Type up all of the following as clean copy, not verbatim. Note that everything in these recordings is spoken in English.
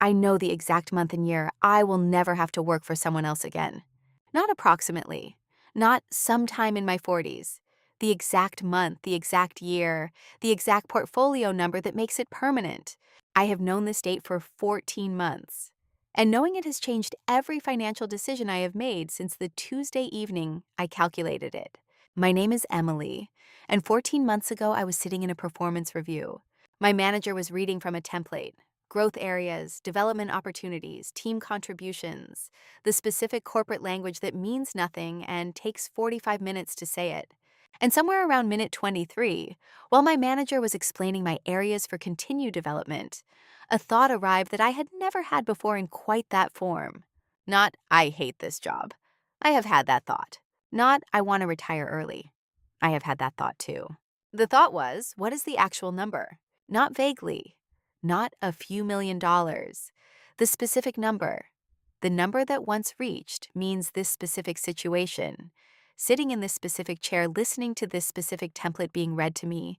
I know the exact month and year I will never have to work for someone else again. Not approximately, not sometime in my 40s. The exact month, the exact year, the exact portfolio number that makes it permanent. I have known this date for 14 months. And knowing it has changed every financial decision I have made since the Tuesday evening I calculated it. My name is Emily, and 14 months ago I was sitting in a performance review. My manager was reading from a template: growth areas, development opportunities, team contributions, the specific corporate language that means nothing and takes 45 minutes to say it. And somewhere around minute 23, while my manager was explaining my areas for continued development, a thought arrived that I had never had before in quite that form. Not, "I hate this job." I have had that thought. Not, "I want to retire early." I have had that thought too. The thought was, what is the actual number? Not vaguely. Not a few $1,000,000. The specific number. The number that once reached means this specific situation. Sitting in this specific chair listening to this specific template being read to me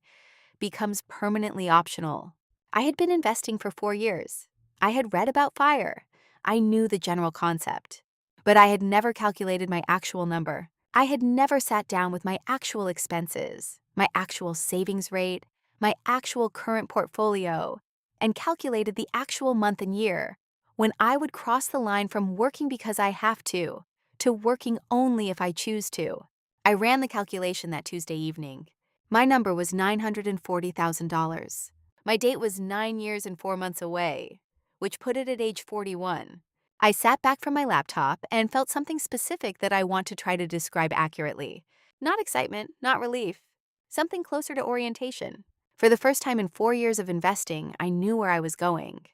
becomes permanently optional. I had been investing for 4 years. I had read about FIRE. I knew the general concept. But I had never calculated my actual number. I had never sat down with my actual expenses, my actual savings rate, my actual current portfolio, and calculated the actual month and year when I would cross the line from working because I have to working only if I choose to. I ran the calculation that Tuesday evening. My number was $940,000. My date was 9 years and 4 months away, which put it at age 41. I sat back from my laptop and felt something specific that I want to try to describe accurately. Not excitement, not relief. Something closer to orientation. For the first time in 4 years of investing, I knew where I was going.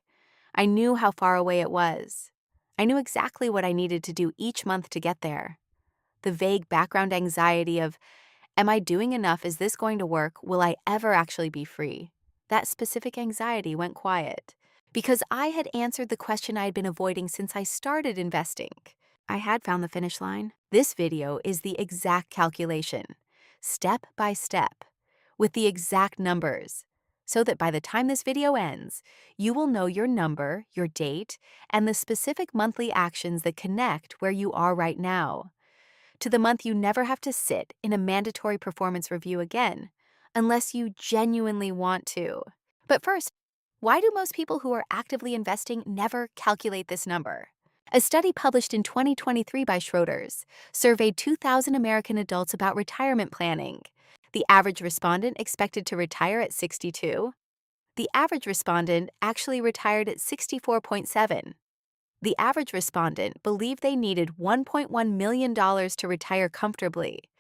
I knew how far away it was. I knew exactly what I needed to do each month to get there. The vague background anxiety of, am I doing enough? Is this going to work? Will I ever actually be free? That specific anxiety went quiet because I had answered the question I had been avoiding since I started investing. I had found the finish line. This video is the exact calculation, step by step, with the exact numbers, so that by the time this video ends, you will know your number, your date, and the specific monthly actions that connect where you are right now to the month you never have to sit in a mandatory performance review again, unless you genuinely want to. But first, why do most people who are actively investing never calculate this number? A study published in 2023 by Schroders surveyed 2,000 American adults about retirement planning. The average respondent expected to retire at 62. The average respondent actually retired at 64.7. The average respondent believed they needed $1.1 million to retire comfortably.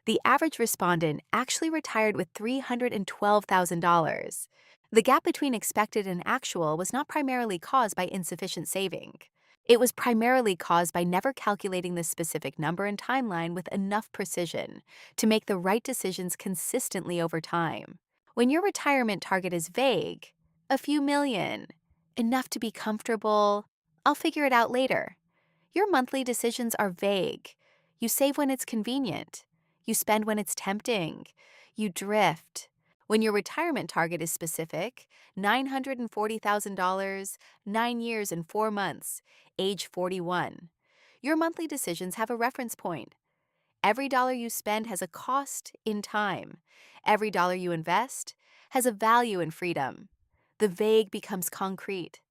The average respondent actually retired with $312,000. The gap between expected and actual was not primarily caused by insufficient saving. It was primarily caused by never calculating the specific number and timeline with enough precision to make the right decisions consistently over time. When your retirement target is vague, a few million, enough to be comfortable, I'll figure it out later. Your monthly decisions are vague. You save when it's convenient. You spend when it's tempting. You drift. When your retirement target is specific, $940,000, 9 years and 4 months, age 41. Your monthly decisions have a reference point. Every dollar you spend has a cost in time. Every dollar you invest has a value in freedom. The vague becomes concrete.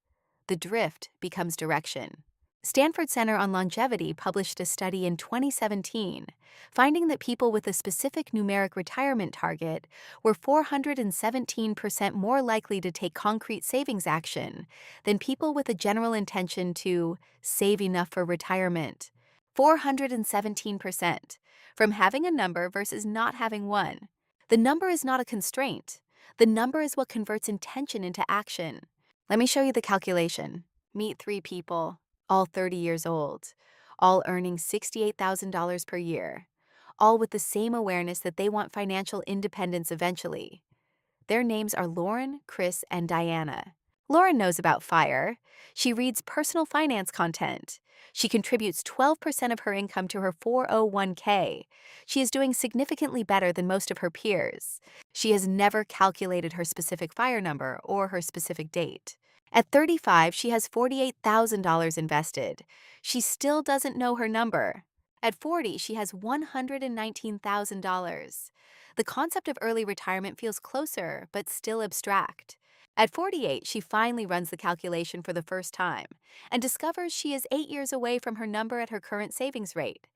The drift becomes direction. Stanford Center on Longevity published a study in 2017, finding that people with a specific numeric retirement target were 417% more likely to take concrete savings action than people with a general intention to save enough for retirement. 417% from having a number versus not having one. The number is not a constraint. The number is what converts intention into action. Let me show you the calculation. Meet 3 people, all 30 years old, all earning $68,000 per year, all with the same awareness that they want financial independence eventually. Their names are Lauren, Chris, and Diana. Lauren knows about FIRE. She reads personal finance content. She contributes 12% of her income to her 401k. She is doing significantly better than most of her peers. She has never calculated her specific FIRE number or her specific date. At 35, she has $48,000 invested. She still doesn't know her number. At 40, she has $119,000. The concept of early retirement feels closer, but still abstract. At 48, she finally runs the calculation for the first time and discovers she is 8 years away from her number at her current savings rate,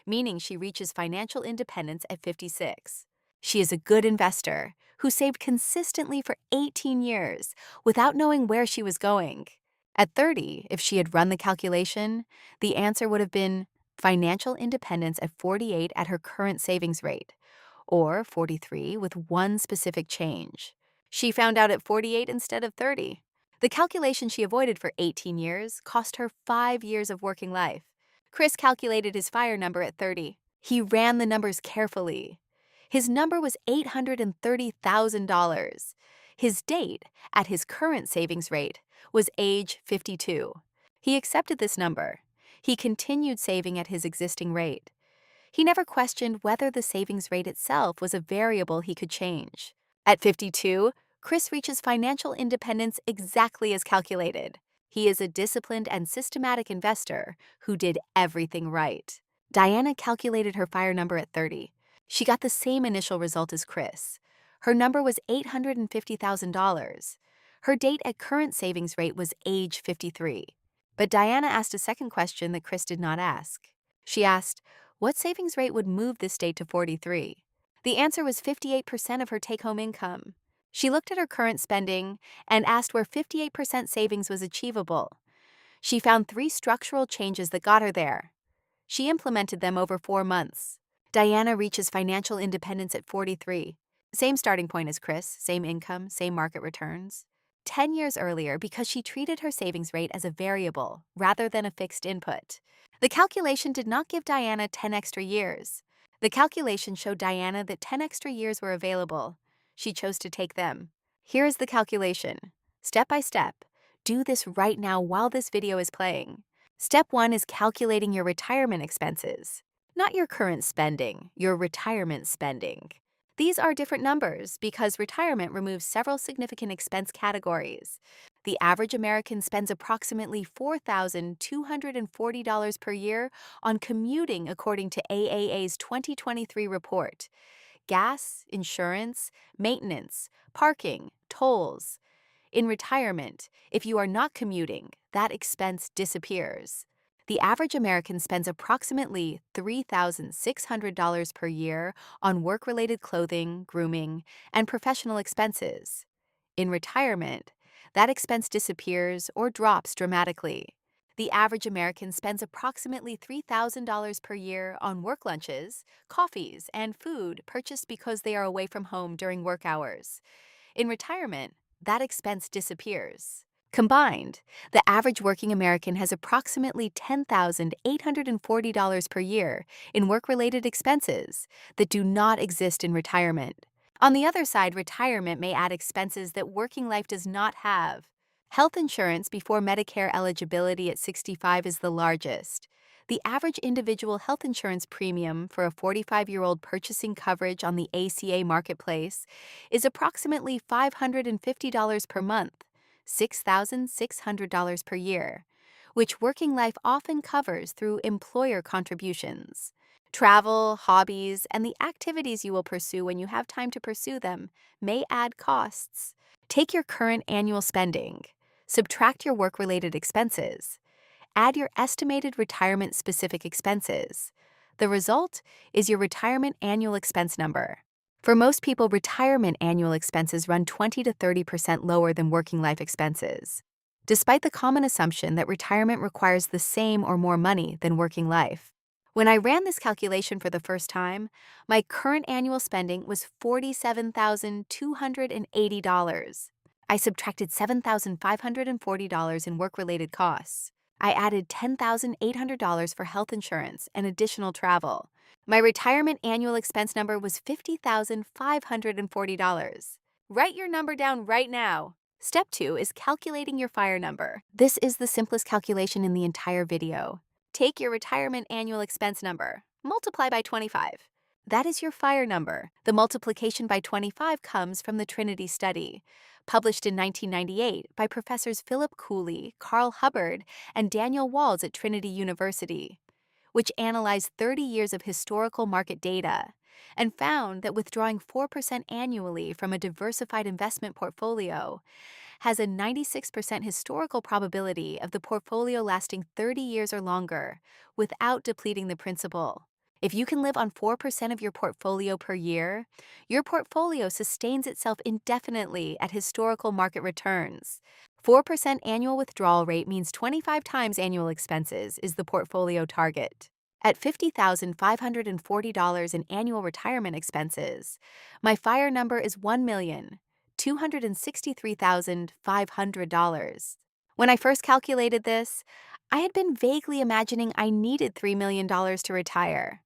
meaning she reaches financial independence at 56. She is a good investor who saved consistently for 18 years without knowing where she was going. At 30, if she had run the calculation, the answer would have been financial independence at 48 at her current savings rate, or 43 with one specific change. She found out at 48 instead of 30. The calculation she avoided for 18 years cost her 5 years of working life. Chris calculated his FIRE number at 30. He ran the numbers carefully. His number was $830,000. His date, at his current savings rate, was age 52. He accepted this number. He continued saving at his existing rate. He never questioned whether the savings rate itself was a variable he could change. At 52, Chris reaches financial independence exactly as calculated. He is a disciplined and systematic investor who did everything right. Diana calculated her FIRE number at 30. She got the same initial result as Chris. Her number was $850,000. Her date at current savings rate was age 53. But Diana asked a second question that Chris did not ask. She asked, what savings rate would move this date to 43? The answer was 58% of her take-home income. She looked at her current spending and asked where 58% savings was achievable. She found 3 structural changes that got her there. She implemented them over 4 months. Diana reaches financial independence at 43. Same starting point as Chris, same income, same market returns. 10 years earlier because she treated her savings rate as a variable rather than a fixed input. The calculation did not give Diana 10 extra years. The calculation showed Diana that 10 extra years were available. She chose to take them. Here is the calculation. Step by step. Do this right now while this video is playing. Step 1 is calculating your retirement expenses. Not your current spending, your retirement spending. These are different numbers because retirement removes several significant expense categories. The average American spends approximately $4,240 per year on commuting according to AAA's 2023 report. Gas, insurance, maintenance, parking, tolls. In retirement, if you are not commuting, that expense disappears. The average American spends approximately $3,600 per year on work-related clothing, grooming, and professional expenses. In retirement, that expense disappears or drops dramatically. The average American spends approximately $3,000 per year on work lunches, coffees, and food purchased because they are away from home during work hours. In retirement, that expense disappears. Combined, the average working American has approximately $10,840 per year in work-related expenses that do not exist in retirement. On the other side, retirement may add expenses that working life does not have. Health insurance before Medicare eligibility at 65 is the largest. The average individual health insurance premium for a 45-year-old purchasing coverage on the ACA marketplace is approximately $550 per month, $6,600 per year, which working life often covers through employer contributions. Travel, hobbies, and the activities you will pursue when you have time to pursue them may add costs. Take your current annual spending, subtract your work-related expenses, add your estimated retirement-specific expenses. The result is your retirement annual expense number. For most people, retirement annual expenses run 20 to 30% lower than working life expenses, despite the common assumption that retirement requires the same or more money than working life. When I ran this calculation for the first time, my current annual spending was $47,280. I subtracted $7,540 in work-related costs. I added $10,800 for health insurance and additional travel. My retirement annual expense number was $50,540. Write your number down right now. Step 2 is calculating your FIRE number. This is the simplest calculation in the entire video. Take your retirement annual expense number, multiply by 25. That is your FIRE number. The multiplication by 25 comes from the Trinity study, published in 1998 by Professors Philip Cooley, Carl Hubbard, and Daniel Walls at Trinity University, which analyzed 30 years of historical market data and found that withdrawing 4% annually from a diversified investment portfolio has a 96% historical probability of the portfolio lasting 30 years or longer without depleting the principal. If you can live on 4% of your portfolio per year, your portfolio sustains itself indefinitely at historical market returns. 4% annual withdrawal rate means 25 times annual expenses is the portfolio target. At $50,540 in annual retirement expenses, my FIRE number is $1,263,500. When I first calculated this, I had been vaguely imagining I needed $3 million to retire.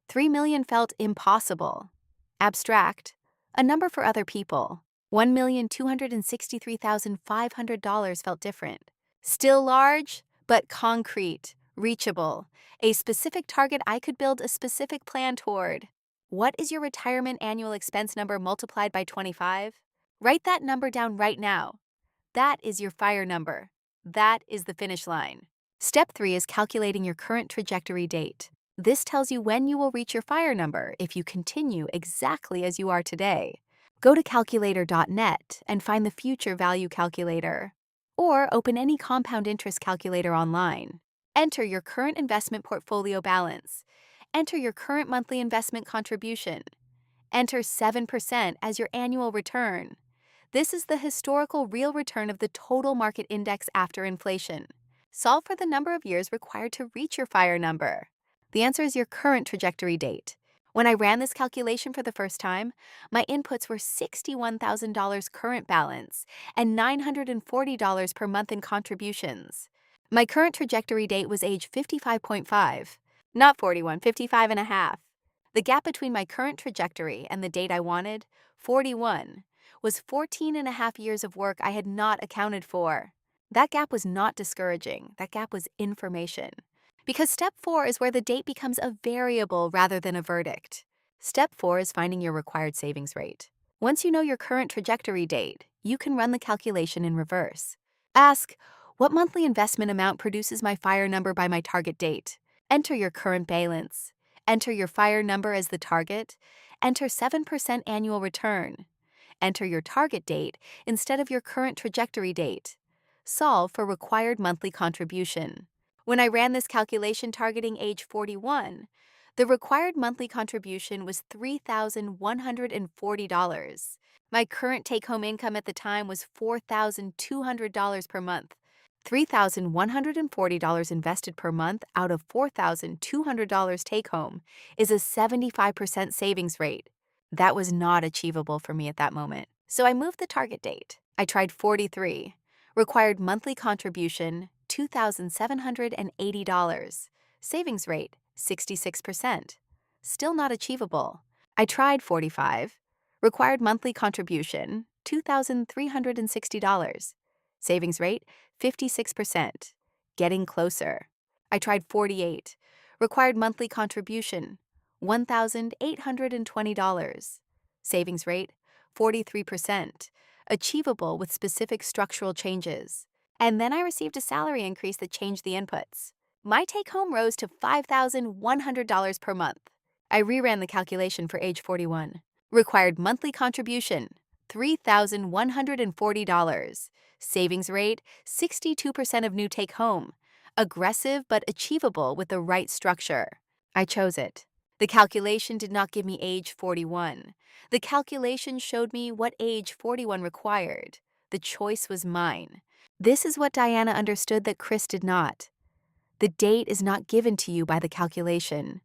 3 million felt impossible. Abstract, a number for other people. $1,263,500 felt different. Still large, but concrete, reachable, a specific target I could build a specific plan toward. What is your retirement annual expense number multiplied by 25? Write that number down right now. That is your FIRE number. That is the finish line. Step 3 is calculating your current trajectory date. This tells you when you will reach your FIRE number if you continue exactly as you are today. Go to calculator.net and find the future value calculator, or open any compound interest calculator online. Enter your current investment portfolio balance. Enter your current monthly investment contribution. Enter 7% as your annual return. This is the historical real return of the total market index after inflation. Solve for the number of years required to reach your FIRE number. The answer is your current trajectory date. When I ran this calculation for the first time, my inputs were $61,000 current balance and $940 per month in contributions. My current trajectory date was age 55.5, not 41, 55 and a half. The gap between my current trajectory and the date I wanted, 41, was 14 and a half years of work I had not accounted for. That gap was not discouraging. That gap was information. Because step 4 is where the date becomes a variable rather than a verdict. Step 4 is finding your required savings rate. Once you know your current trajectory date, you can run the calculation in reverse. Ask, what monthly investment amount produces my FIRE number by my target date? Enter your current balance. Enter your FIRE number as the target. Enter 7% annual return. Enter your target date instead of your current trajectory date. Solve for required monthly contribution. When I ran this calculation targeting age 41, the required monthly contribution was $3,140. My current take-home income at the time was $4,200 per month. $3,140 invested per month out of $4,200 take-home is a 75% savings rate. That was not achievable for me at that moment. So I moved the target date. I tried 43. Required monthly contribution, $2,780. Savings rate, 66%. Still not achievable. I tried 45. Required monthly contribution, $2,360. Savings rate, 56%. Getting closer. I tried 48. Required monthly contribution, $1,820. Savings rate, 43%. Achievable with specific structural changes. And then I received a salary increase that changed the inputs. My take-home rose to $5,100 per month. I reran the calculation for age 41. Required monthly contribution, $3,140. Savings rate, 62% of new take-home. Aggressive but achievable with the right structure. I chose it. The calculation did not give me age 41. The calculation showed me what age 41 required. The choice was mine. This is what Diana understood that Chris did not. The date is not given to you by the calculation.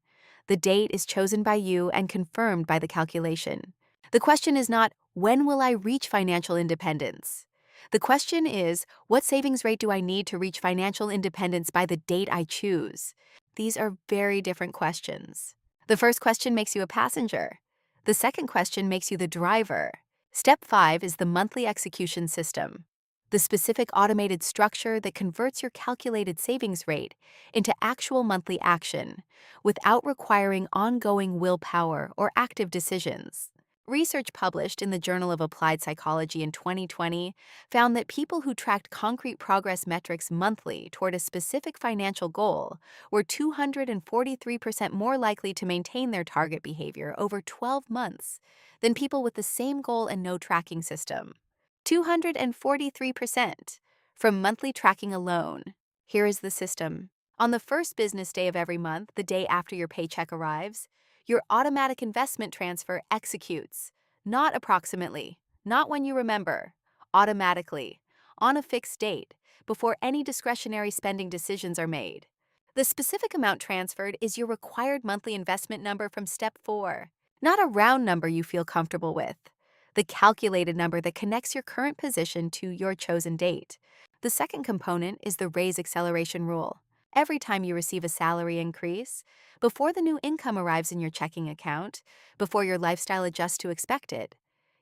The date is chosen by you and confirmed by the calculation. The question is not, when will I reach financial independence? The question is, what savings rate do I need to reach financial independence by the date I choose? These are very different questions. The first question makes you a passenger. The second question makes you the driver. Step 5 is the monthly execution system. the specific automated structure that converts your calculated savings rate into actual monthly action without requiring ongoing willpower or active decisions. Research published in the Journal of Applied Psychology in 2020 found that people who tracked concrete progress metrics monthly toward a specific financial goal were 243% more likely to maintain their target behavior over 12 months than people with the same goal and no tracking system. 243% from monthly tracking alone. Here is the system. On the first business day of every month, the day after your paycheck arrives, your automatic investment transfer executes, not approximately, not when you remember, automatically, on a fixed date, before any discretionary spending decisions are made. The specific amount transferred is your required monthly investment number from step 4, not a round number you feel comfortable with, the calculated number that connects your current position to your chosen date. The second component is the raise acceleration rule. Every time you receive a salary increase, before the new income arrives in your checking account, before your lifestyle adjusts to expect it,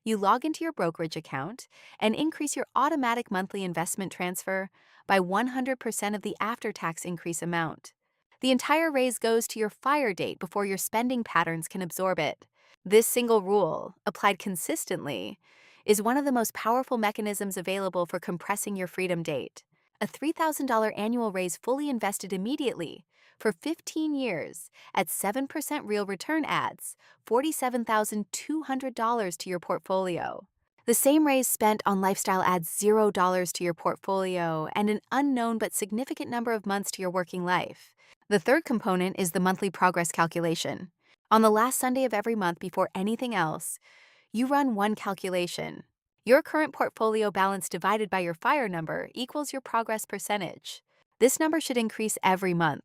you log into your brokerage account and increase your automatic monthly investment transfer by 100% of the after-tax increase amount. The entire raise goes to your fire date before your spending patterns can absorb it. This single rule, applied consistently, is one of the most powerful mechanisms available for compressing your freedom date. A $3,000 annual raise fully invested immediately for 15 years at 7% real return adds $47,200 to your portfolio. The same raise spent on lifestyle adds $0 to your portfolio and an unknown but significant number of months to your working life. The third component is the monthly progress calculation. On the last Sunday of every month before anything else, you run one calculation. Your current portfolio balance divided by your FIRE number equals your progress percentage. This number should increase every month.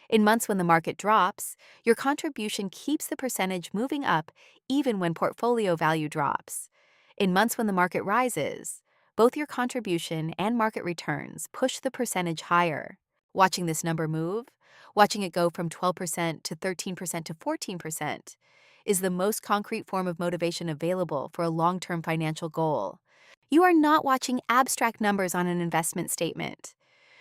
In months when the market drops, your contribution keeps the percentage moving up even when portfolio value drops. In months when the market rises, both your contribution and market returns push the percentage higher. Watching this number move, watching it go from 12% to 13% to 14%, is the most concrete form of motivation available for a long-term financial goal. You are not watching abstract numbers on an investment statement.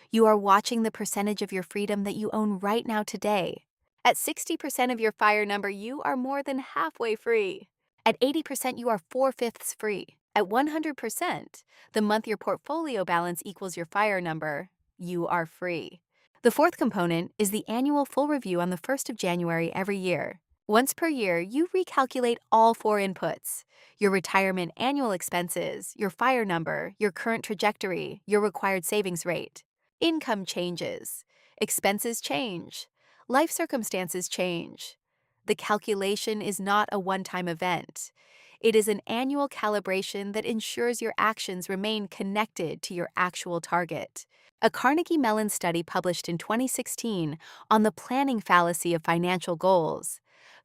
You are watching the percentage of your freedom that you own right now today. At 60% of your FIRE number, you are more than halfway free. At 80%, you are 4/5 free. At 100%, the month your portfolio balance equals your FIRE number, you are free. The fourth component is the annual full review on the 1st of January every year. Once per year, you recalculate all 4 inputs: your retirement annual expenses, your FIRE number, your current trajectory, your required savings rate. Income changes, expenses change, life circumstances change. The calculation is not a one-time event. It is an annual calibration that ensures your actions remain connected to your actual target. A Carnegie Mellon study published in 2016 on the planning fallacy of financial goals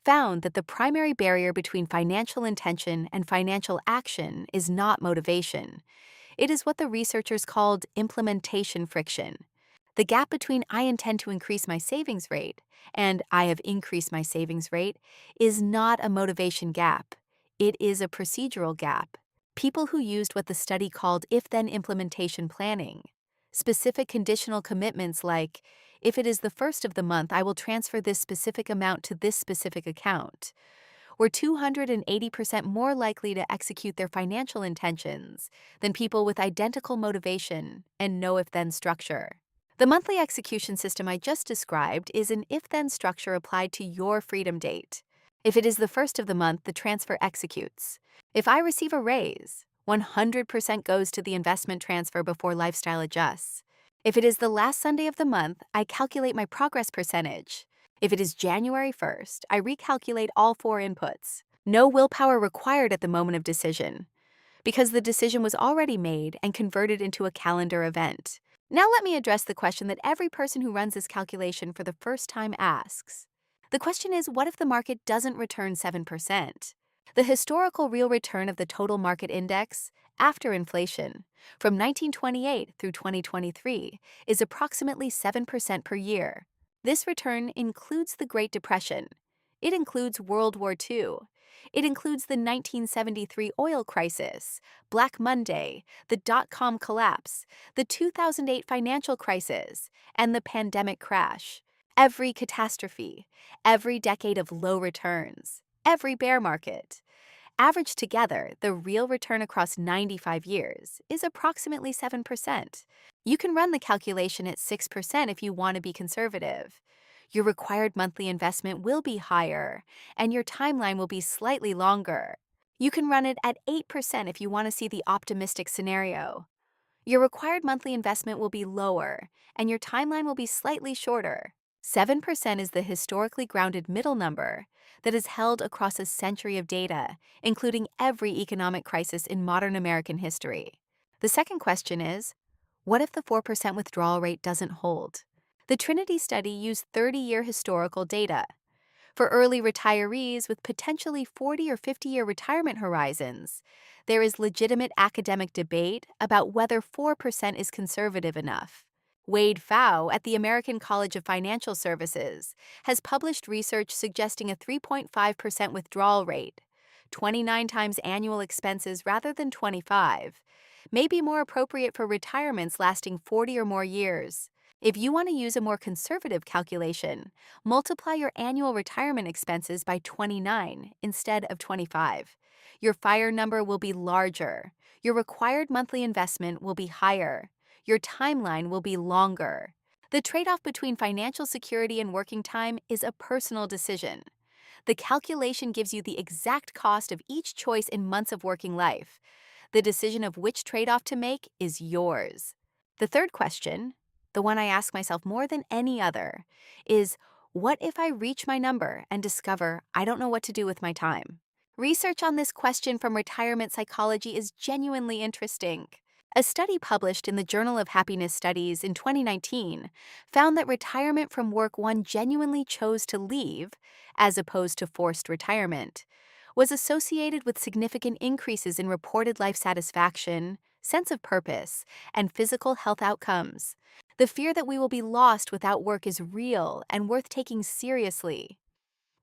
found that the primary barrier between financial intention and financial action is not motivation. It is what the researchers called implementation friction. The gap between "I intend to increase my savings rate" and "I have increased my savings rate" is not a motivation gap. It is a procedural gap. People who used what the study called if-then implementation planning, specific conditional commitments like, "If it is the first of the month, I will transfer this specific amount to this specific account," were 280% more likely to execute their financial intentions than people with identical motivation and no if-then structure. The monthly execution system I just described is an if-then structure applied to your freedom date. If it is the first of the month, the transfer executes. If I receive a raise, 100% goes to the investment transfer before lifestyle adjusts. If it is the last Sunday of the month, I calculate my progress percentage. If it is January 1st, I recalculate all 4 inputs. No willpower required at the moment of decision, because the decision was already made and converted into a calendar event. Now let me address the question that every person who runs this calculation for the first time asks. The question is, what if the market doesn't return 7%? The historical real return of the total market index, after inflation, from 1928 through 2023 is approximately 7% per year. This return includes the Great Depression. It includes World War II. It includes the 1973 oil crisis, Black Monday, the dot-com collapse, the 2008 financial crisis, and the pandemic crash. Every catastrophe, every decade of low returns, every bear market. Averaged together, the real return across 95 years is approximately 7%. You can run the calculation at 6% if you want to be conservative. Your required monthly investment will be higher, and your timeline will be slightly longer. You can run it at 8% if you want to see the optimistic scenario. Your required monthly investment will be lower, and your timeline will be slightly shorter. 7% is the historically grounded middle number that is held across a century of data, including every economic crisis in modern American history. The second question is, what if the 4% withdrawal rate doesn't hold? The Trinity study used 30-year historical data. For early retirees with potentially 40 or 50-year retirement horizons, there is legitimate academic debate about whether 4% is conservative enough. Wade Pfau at the American College of Financial Services has published research suggesting a 3.5% withdrawal rate, 29 times annual expenses rather than 25, may be more appropriate for retirements lasting 40 or more years. If you want to use a more conservative calculation, multiply your annual retirement expenses by 29 instead of 25. Your FIRE number will be larger. Your required monthly investment will be higher. Your timeline will be longer. The trade-off between financial security and working time is a personal decision. The calculation gives you the exact cost of each choice in months of working life. The decision of which trade-off to make is yours. The third question, the one I ask myself more than any other, is what if I reach my number and discover I don't know what to do with my time? Research on this question from retirement psychology is genuinely interesting. A study published in the Journal of Happiness Studies in 2019 found that retirement from work one genuinely chose to leave, as opposed to forced retirement, was associated with significant increases in reported life satisfaction, sense of purpose, and physical health outcomes. The fear that we will be lost without work is real and worth taking seriously.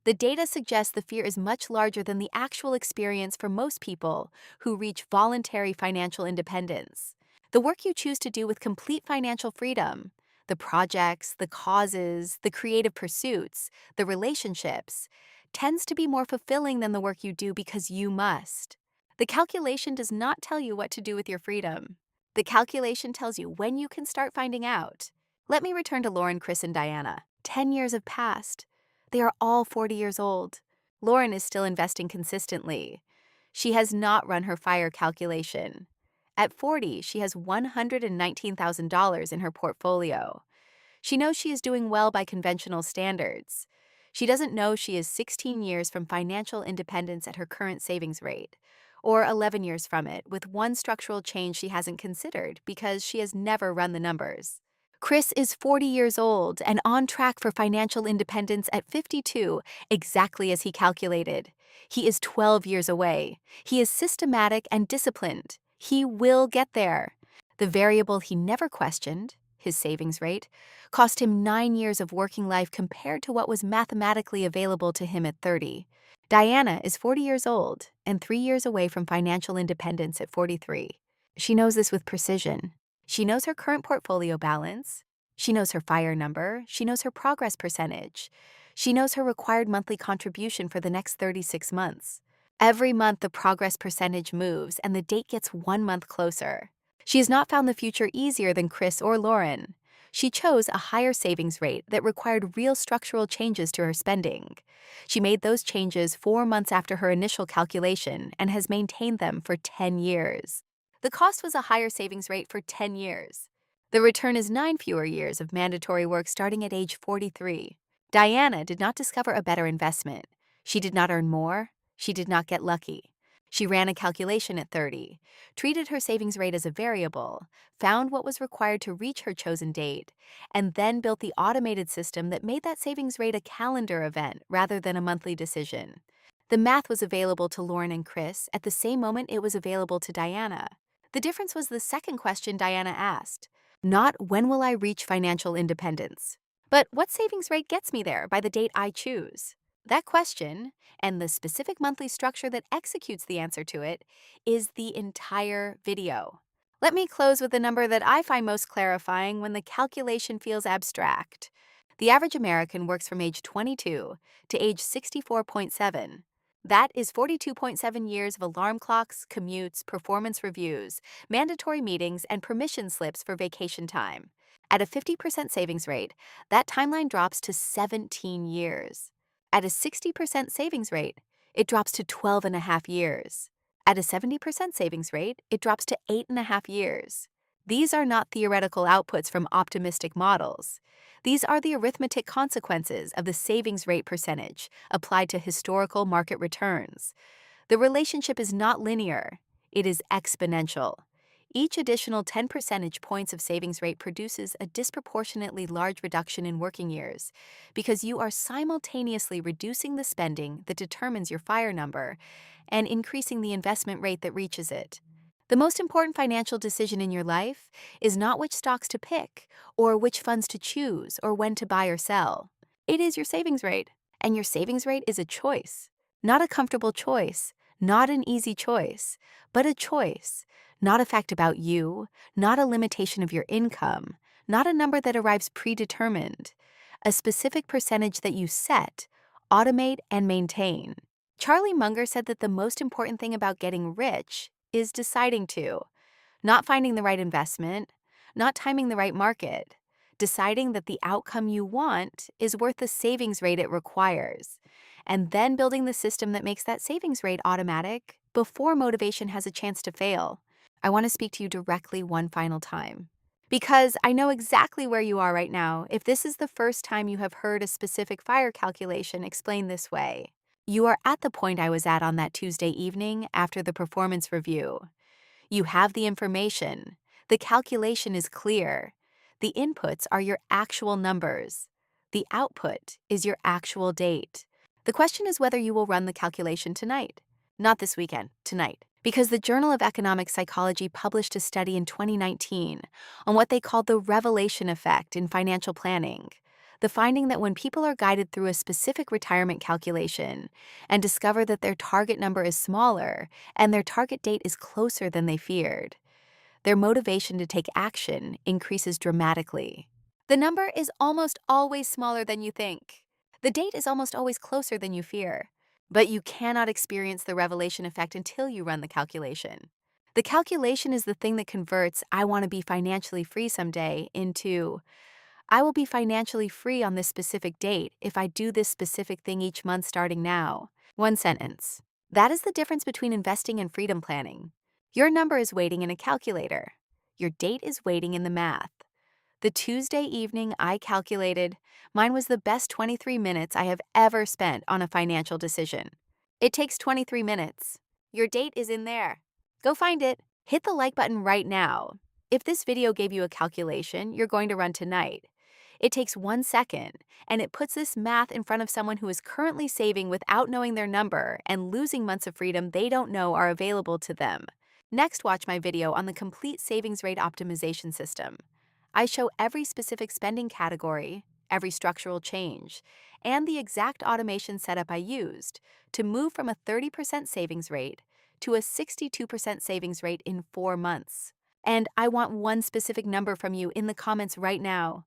The data suggests the fear is much larger than the actual experience for most people who reach voluntary financial independence. The work you choose to do with complete financial freedom, the projects, the causes, the creative pursuits, the relationships, tends to be more fulfilling than the work you do because you must. The calculation does not tell you what to do with your freedom. The calculation tells you when you can start finding out. Let me return to Lauren, Chris, and Diana. 10 years have passed. They are all 40 years old. Lauren is still investing consistently. She has not run her FIRE calculation. At 40, she has $119,000 in her portfolio. She knows she is doing well by conventional standards. She doesn't know she is 16 years from financial independence at her current savings rate, or 11 years from it with one structural change she hasn't considered because she has never run the numbers. Chris is 40 years old and on track for financial independence at 52, exactly as he calculated. He is 12 years away. He is systematic and disciplined. He will get there. The variable he never questioned, his savings rate, cost him 9 years of working life compared to what was mathematically available to him at 30. Diana is 40 years old and 3 years away from financial independence at 43. She knows this with precision. She knows her current portfolio balance. She knows her FIRE number. She knows her progress percentage. She knows her required monthly contribution for the next 36 months. Every month, the progress percentage moves and the date gets 1 month closer. She has not found the future easier than Chris or Lauren. She chose a higher savings rate that required real structural changes to her spending. She made those changes 4 months after her initial calculation and has maintained them for 10 years. The cost was a higher savings rate for 10 years. The return is 9 fewer years of mandatory work starting at age 43. Diana did not discover a better investment. She did not earn more. She did not get lucky. She ran a calculation at 30, treated her savings rate as a variable, found what was required to reach her chosen date, and then built the automated system that made that savings rate a calendar event rather than a monthly decision. The math was available to Lauren and Chris at the same moment it was available to Diana. The difference was the second question Diana asked, not when will I reach financial independence, but what savings rate gets me there by the date I choose. That question, and the specific monthly structure that executes the answer to it, is the entire video. Let me close with a number that I find most clarifying when the calculation feels abstract. The average American works from age 22 to age 64.7. That is 42.7 years of alarm clocks, commutes, performance reviews, mandatory meetings, and permission slips for vacation time. At a 50% savings rate, that timeline drops to 17 years. At a 60% savings rate, it drops to 12 and a half years. At a 70% savings rate, it drops to 8.5 years. These are not theoretical outputs from optimistic models. These are the arithmetic consequences of the savings rate percentage applied to historical market returns. The relationship is not linear, it is exponential. Each additional 10 percentage points of savings rate produces a disproportionately large reduction in working years because you are simultaneously reducing the spending that determines your FIRE number and increasing the investment rate that reaches it. The most important financial decision in your life is not which stocks to pick or which funds to choose or when to buy or sell. It is your savings rate, and your savings rate is a choice, not a comfortable choice, not an easy choice, but a choice. Not a fact about you, not a limitation of your income, not a number that arrives predetermined. A specific percentage that you set, automate, and maintain. Charlie Munger said that the most important thing about getting rich is deciding to, not finding the right investment, not timing the right market, deciding that the outcome you want is worth the savings rate it requires, and then building the system that makes that savings rate automatic before motivation has a chance to fail. I want to speak to you directly one final time. Because I know exactly where you are right now if this is the first time you have heard a specific FIRE calculation explained this way. You are at the point I was at on that Tuesday evening after the performance review. You have the information. The calculation is clear. The inputs are your actual numbers. The output is your actual date. The question is whether you will run the calculation tonight. Not this weekend, tonight. Because the Journal of Economic Psychology published a study in 2019 on what they called the revelation effect in financial planning. The finding that when people are guided through a specific retirement calculation and discover that their target number is smaller and their target date is closer than they feared, their motivation to take action increases dramatically. The number is almost always smaller than you think. The date is almost always closer than you fear. But you cannot experience the revelation effect until you run the calculation. The calculation is the thing that converts "I want to be financially free someday" into "I will be financially free on this specific date if I do this specific thing each month starting now." One sentence. That is the difference between investing and freedom planning. Your number is waiting in a calculator. Your date is waiting in the math. The Tuesday evening I calculated, mine was the best 23 minutes I have ever spent on a financial decision. It takes 23 minutes. Your date is in there. Go find it. Hit the like button right now. If this video gave you a calculation you're going to run tonight, it takes 1 second, and it puts this math in front of someone who is currently saving without knowing their number and losing months of freedom they don't know are available to them. Next, watch my video on the complete savings rate optimization system. I show every specific spending category, every structural change, and the exact automation setup I used to move from a 30% savings rate to a 62% savings rate in 4 months. And I want one specific number from you in the comments right now.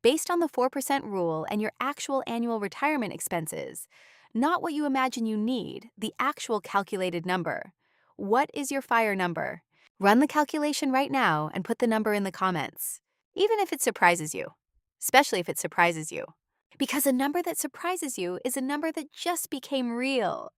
Based on the 4% rule and your actual annual retirement expenses, not what you imagine you need, the actual calculated number. What is your FIRE number? Run the calculation right now and put the number in the comments, even if it surprises you, especially if it surprises you. Because a number that surprises you is a number that just became real.